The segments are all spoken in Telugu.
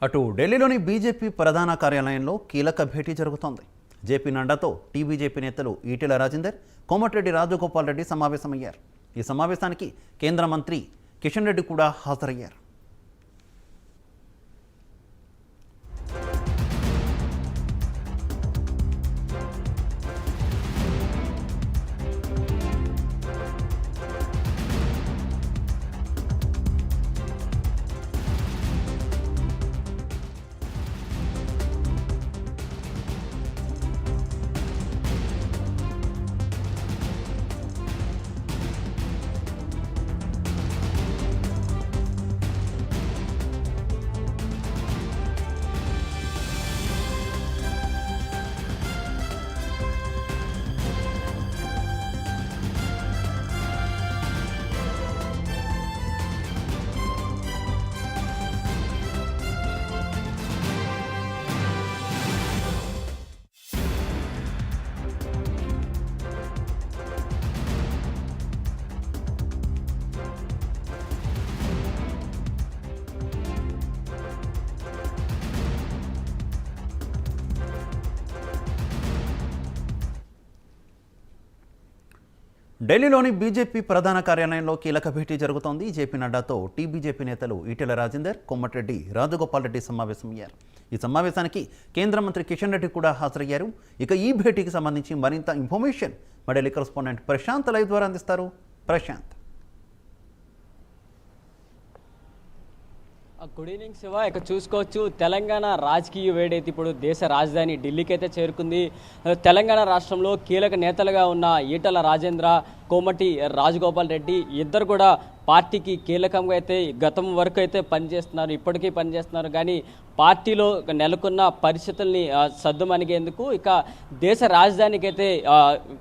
అటు ఢిల్లీలోని బీజేపీ ప్రధాన కార్యాలయంలో కీలక భేటీ జరుగుతోంది. జేపీ నడ్డాతో టీబీజేపీ నేతలు ఈటెల రాజేందర్, కోమటిరెడ్డి రాజగోపాల్ రెడ్డి సమావేశమయ్యారు. ఈ సమావేశానికి కేంద్ర మంత్రి కిషన్ రెడ్డి కూడా హాజరయ్యారు. ఢిల్లీలోని బీజేపీ ప్రధాన కార్యాలయంలో కీలక భేటీ జరుగుతోంది. జేపీ నడ్డాతో టీబీజేపీ నేతలు ఈటెల రాజేందర్, కోమటిరెడ్డి రాజగోపాల్ రెడ్డి సమావేశమయ్యారు. ఈ సమావేశానికి కేంద్ర మంత్రి కిషన్ రెడ్డి కూడా హాజరయ్యారు. ఇక ఈ భేటీకి సంబంధించి మరింత ఇన్ఫర్మేషన్ మా ఢిల్లీ కరెస్పాండెంట్ ప్రశాంత్ లైవ్ ద్వారా అందిస్తారు. ప్రశాంత్. Good evening Shiva. ఇక చూసుకోవచ్చు, తెలంగాణ రాజకీయ వేడైతే ఇప్పుడు దేశ రాజధాని ఢిల్లీకి అయితే చేరుకుంది. తెలంగాణ రాష్ట్రంలో కీలక నేతలుగా ఉన్న ఈటెల రాజేంద్ర, కోమటి రాజగోపాల్ రెడ్డి ఇద్దరు కూడా పార్టీకి కీలకంగా అయితే గతం వరకు అయితే పనిచేస్తున్నారు, ఇప్పటికీ పనిచేస్తున్నారు. కానీ పార్టీలో నెలకొన్న పరిస్థితుల్ని సద్దుమణిగేందుకు ఇక దేశ రాజధానికి అయితే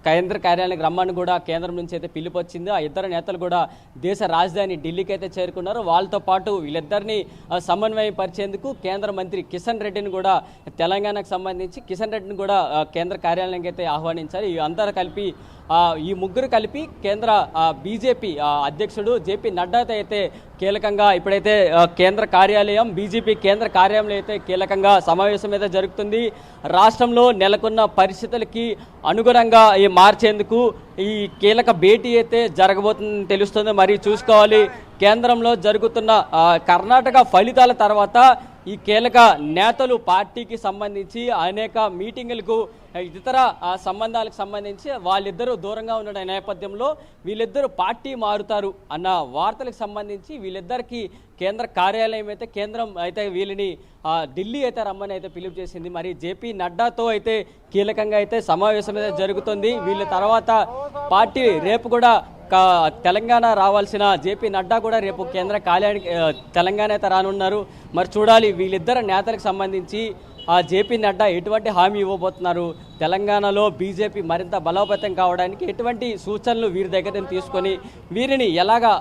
కేంద్ర కార్యాలయానికి రమ్మని కూడా కేంద్రం నుంచి అయితే పిలుపు వచ్చింది. ఆ ఇద్దరు నేతలు కూడా దేశ రాజధాని ఢిల్లీకి అయితే చేరుకున్నారు. వాళ్ళతో పాటు వీళ్ళిద్దరిని సమన్వయపరిచేందుకు కేంద్ర మంత్రి కిషన్ రెడ్డిని కూడా, తెలంగాణకు సంబంధించి కిషన్ రెడ్డిని కూడా కేంద్ర కార్యాలయానికి అయితే ఆహ్వానించారు. ఈ అందరూ కలిపి ఈ ముగ్గురు కలిపి కేంద్ర బీజేపీ అధ్యక్షుడు జేపీ నడ్డాతో అయితే కీలకంగా ఇప్పుడైతే కేంద్ర కార్యాలయం, బీజేపీ కేంద్ర కార్యాలయం అయితే కీలకంగా సమావేశం అయితే జరుగుతుంది. రాష్ట్రంలో నెలకొన్న పరిస్థితులకి అనుగుణంగా మార్చేందుకు ఈ కీలక భేటీ అయితే జరగబోతుందని తెలుస్తుంది. మరి చూసుకోవాలి, కేంద్రంలో జరుగుతున్న కర్ణాటక ఫలితాల తర్వాత ఈ కీలక నేతలు పార్టీకి సంబంధించి అనేక మీటింగులకు, ఇతర సంబంధాలకు సంబంధించి వాళ్ళిద్దరూ దూరంగా ఉన్న నేపథ్యంలో వీళ్ళిద్దరూ పార్టీ మారుతారు అన్న వార్తలకు సంబంధించి వీళ్ళిద్దరికీ కేంద్ర కార్యాలయం అయితే, కేంద్రం అయితే వీళ్ళని ఢిల్లీ అయితే రమ్మని అయితే పిలుపు చేసింది. మరి జేపీ నడ్డాతో అయితే కీలకంగా అయితే సమావేశం అయితే జరుగుతుంది. వీళ్ళ తర్వాత పార్టీ రేపు కూడా తెలంగాణ రావాల్సిన జేపీ నడ్డా కూడా రేపు కేంద్ర కార్యాలయానికి తెలంగాణ అయితే రానున్నారు. మరి చూడాలి, వీళ్ళిద్దరు నేతలకు సంబంధించి జేపీ నడ్డా ఎటువంటి హామీ ఇవ్వబోతున్నారు, తెలంగాణలో బీజేపీ మరింత బలోపేతం కావడానికి ఎటువంటి సూచనలు వీరి దగ్గర తీసుకొని వీరిని ఎలాగా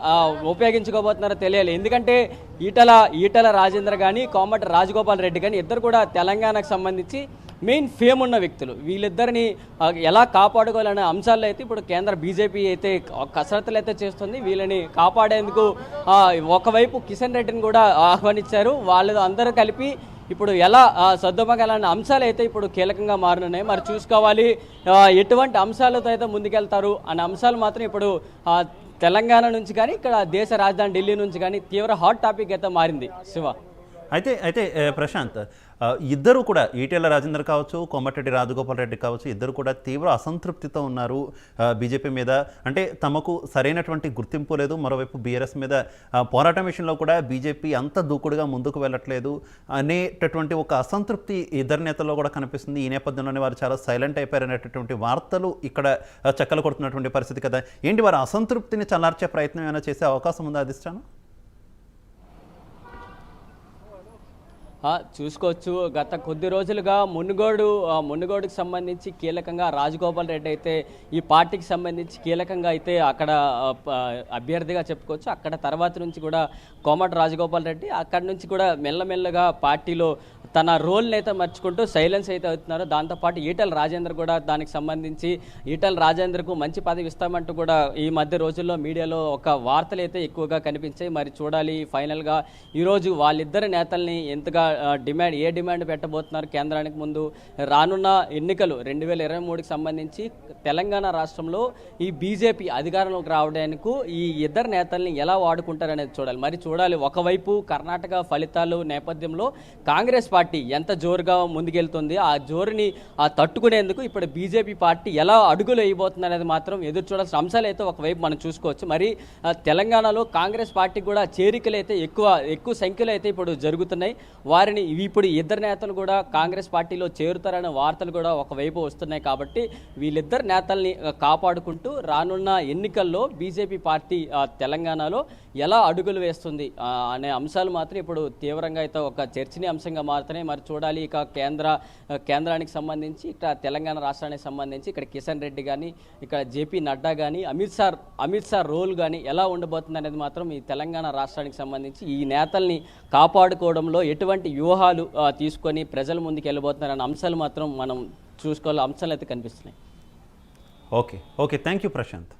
ఉపయోగించుకోబోతున్నారో తెలియాలి. ఎందుకంటే ఈటెల రాజేంద్ర కానీ, కోమటి రాజగోపాల్ రెడ్డి కానీ ఇద్దరు కూడా తెలంగాణకు సంబంధించి మెయిన్ ఫేమ్ ఉన్న వ్యక్తులు. వీళ్ళిద్దరిని ఎలా కాపాడుకోవాలనే అంశాల్లో అయితే ఇప్పుడు కేంద్ర బీజేపీ అయితే కసరత్తులు అయితే చేస్తుంది. వీళ్ళని కాపాడేందుకు ఒకవైపు కిషన్ రెడ్డిని కూడా ఆహ్వానించారు. వాళ్ళు అందరూ కలిపి ఇప్పుడు ఎలా సర్దుమగలనే అంశాలు అయితే ఇప్పుడు కీలకంగా మారనున్నాయి. మరి చూసుకోవాలి, ఎటువంటి అంశాలతో అయితే ముందుకెళ్తారు అనే అంశాలు మాత్రం ఇప్పుడు తెలంగాణ నుంచి కానీ, ఇక్కడ దేశ రాజధాని ఢిల్లీ నుంచి కానీ తీవ్ర హాట్ టాపిక్ అయితే మారింది శివ. అయితే ప్రశాంత్, ఇద్దరు కూడా ఈటెల రాజేందర్ కావచ్చు, కోమటిరెడ్డి రాజగోపాల్ రెడ్డి కావచ్చు, ఇద్దరు కూడా తీవ్ర అసంతృప్తితో ఉన్నారు బీజేపీ మీద. అంటే తమకు సరైనటువంటి గుర్తింపు లేదు. మరోవైపు బీఆర్ఎస్ మీద పోరాటం విషయంలో కూడా బీజేపీ అంత దూకుడుగా ముందుకు వెళ్ళట్లేదు అనేటటువంటి ఒక అసంతృప్తి ఇద్దరు నేతల్లో కూడా కనిపిస్తుంది. ఈ నేపథ్యంలోనే వారు చాలా సైలెంట్ అయిపోయారనేటటువంటి వార్తలు ఇక్కడ చక్కలు కొడుతున్నటువంటి పరిస్థితి కదా. ఏంటి, వారి అసంతృప్తిని చల్లార్చే ప్రయత్నం ఏమైనా చేసే అవకాశం ఉందా అధిష్టానం? చూసుకోవచ్చు, గత కొద్ది రోజులుగా మునుగోడుకు సంబంధించి కీలకంగా రాజగోపాల్ రెడ్డి అయితే ఈ పార్టీకి సంబంధించి కీలకంగా అయితే అక్కడ అభ్యర్థిగా చెప్పుకోవచ్చు. అక్కడ తర్వాత నుంచి కూడా కోమటి రాజగోపాల్ రెడ్డి అక్కడి నుంచి కూడా మెల్లమెల్లగా పార్టీలో తన రోల్ని అయితే మర్చుకుంటూ సైలెన్స్ అయితే అవుతున్నారు. దాంతోపాటు ఈటెల రాజేందర్ కూడా దానికి సంబంధించి ఈటెల రాజేందర్కు మంచి పదవి ఇస్తామంటూ కూడా ఈ మధ్య రోజుల్లో మీడియాలో ఒక వార్తలు అయితే ఎక్కువగా కనిపించాయి. మరి చూడాలి ఫైనల్గా ఈరోజు వాళ్ళిద్దరి నేతల్ని ఎంతగా ఏ డిమాండ్ పెట్టబోతున్నారు కేంద్రానికి ముందు. రానున్న ఎన్నికలు 2023కి సంబంధించి తెలంగాణ రాష్ట్రంలో ఈ బీజేపీ అధికారంలోకి రావడానికి ఈ ఇద్దరు నేతల్ని ఎలా వాడుకుంటారనేది చూడాలి. మరి చూడాలి, ఒకవైపు కర్ణాటక ఫలితాలు నేపథ్యంలో కాంగ్రెస్ పార్టీ ఎంత జోరుగా ముందుకెళ్తుంది, ఆ జోరుని తట్టుకునేందుకు ఇప్పుడు బీజేపీ పార్టీ ఎలా అడుగులు వేయబోతుంది అనేది మాత్రం ఎదురు చూడాల్సిన అంశాలు అయితే ఒకవైపు మనం చూసుకోవచ్చు. మరి తెలంగాణలో కాంగ్రెస్ పార్టీ కూడా చేరికలు అయితే ఎక్కువ సంఖ్యలో అయితే ఇప్పుడు జరుగుతున్నాయి. వారిని ఇప్పుడు ఇద్దరు నేతలు కూడా కాంగ్రెస్ పార్టీలో చేరుతారనే వార్తలు కూడా ఒకవైపు వస్తున్నాయి. కాబట్టి వీళ్ళిద్దరు నేతల్ని కాపాడుకుంటూ రానున్న ఎన్నికల్లో బీజేపీ పార్టీ తెలంగాణలో ఎలా అడుగులు వేస్తుంది అనే అంశాలు మాత్రం ఇప్పుడు తీవ్రంగా అయితే ఒక చర్చనీయాంశంగా మారుతున్నాయి. మరి చూడాలి, ఇక కేంద్రానికి సంబంధించి ఇక్కడ తెలంగాణ రాష్ట్రానికి సంబంధించి ఇక్కడ కిషన్ రెడ్డి కానీ ఇక్కడ జేపీ నడ్డా కానీ అమిత్ షా రోల్ కానీ ఎలా ఉండబోతుంది అనేది మాత్రం ఈ తెలంగాణ రాష్ట్రానికి సంబంధించి ఈ నేతల్ని కాపాడుకోవడంలో ఎటువంటి వ్యూహాలు తీసుకొని ప్రజల ముందుకు వెళ్ళబోతున్నారనే అంశాలు మాత్రం మనం చూసుకోవాలి, అంశాలు అయితే కనిపిస్తున్నాయి. Okay thank you Prashanth.